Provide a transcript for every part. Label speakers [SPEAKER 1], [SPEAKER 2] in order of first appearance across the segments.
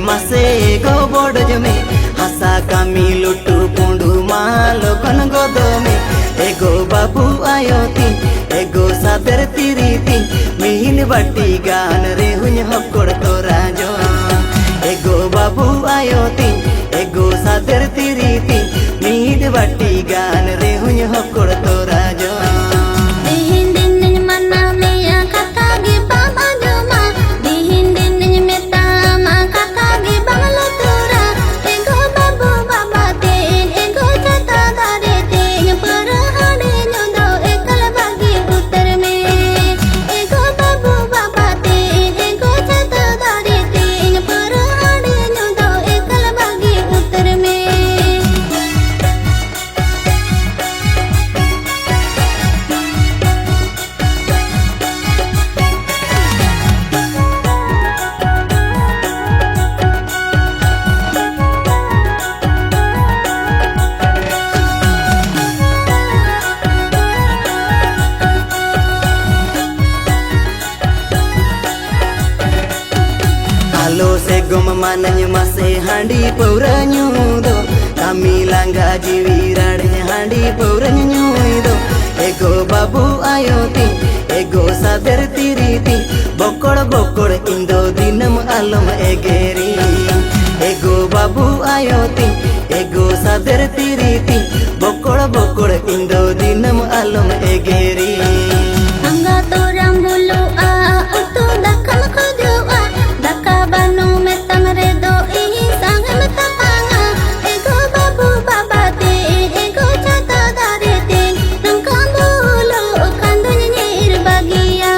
[SPEAKER 1] मासे गो बोड़ जमे हसा कामी लुटू पुंडू मालो कन गोदमे एगो बाबू आयो तीन एगो सादर तिरी तीन मिहिन बाटी गान रे हुन हकोड़ तोरा जो एगो बाबू आयो तीन एगो सादर तिरी तीन मिहिन बाटी गान रे हुन हकोड़ तोरा जो Halo se gom mananya masih handi paura nyudo kami langga jiwi radnya handi paura nyudo ego babu ayo tin ego sadar tiri tin bokor bokor indo dinam alam egeri ego babu ayo tin ego sadar tiri tin bokor bokor indo dinam alam egeri
[SPEAKER 2] angga torang bulu a utu dakam khudu a dakabanu metang redo ihi sang metapanga ego babu babate ego chata darete nangkang bulu kandunya nyir bagia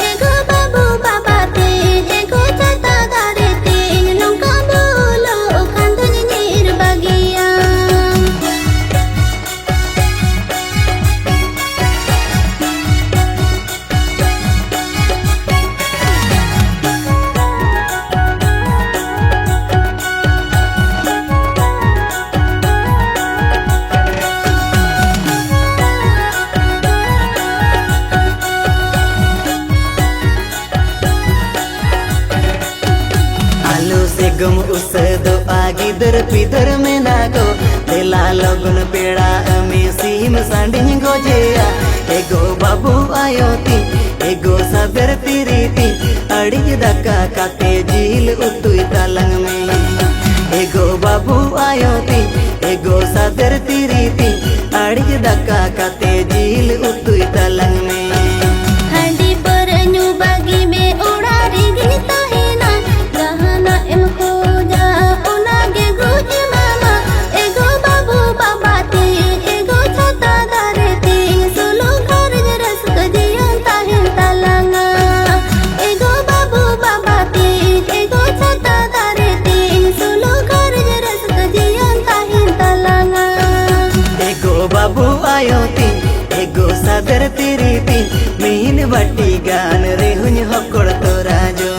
[SPEAKER 2] ego babu babate ego chata darete nangkang bulu kandunya nyir bagia
[SPEAKER 1] गम उसदो आगी दर पिदर में नागो तेला लगन पेड़ा में सीम सांडिन गोजेया एगो बाबू आयो तीन एगो सादर तिरी तीन अड़ी दका काते झील उतुई तालंग में एगो बाबू आयो तीन एगो सादर तिरी तीन अड़ी दका काते झील उतुई तालंग में
[SPEAKER 2] handi berenyu bagi me urari gini tahina gahana em khoja unage guji mama ego babu babati ego chata darete solo ghar ras kajiyan tahin talanga ego babu babati ego chata darete solo ghar ras kajiyan tahin talanga
[SPEAKER 1] ego babu ayo tin ego sadar tiri tin mihin bati gan re huny hokor tora jo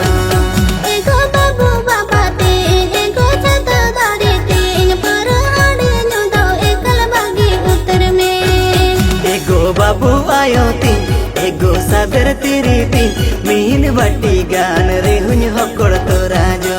[SPEAKER 2] ego babu babate ego chata darete parhane nyudo ekal bagi utar me
[SPEAKER 1] ego babu ayo tin ego sadar tiri tin mihin bati gan re huny hokor tora jo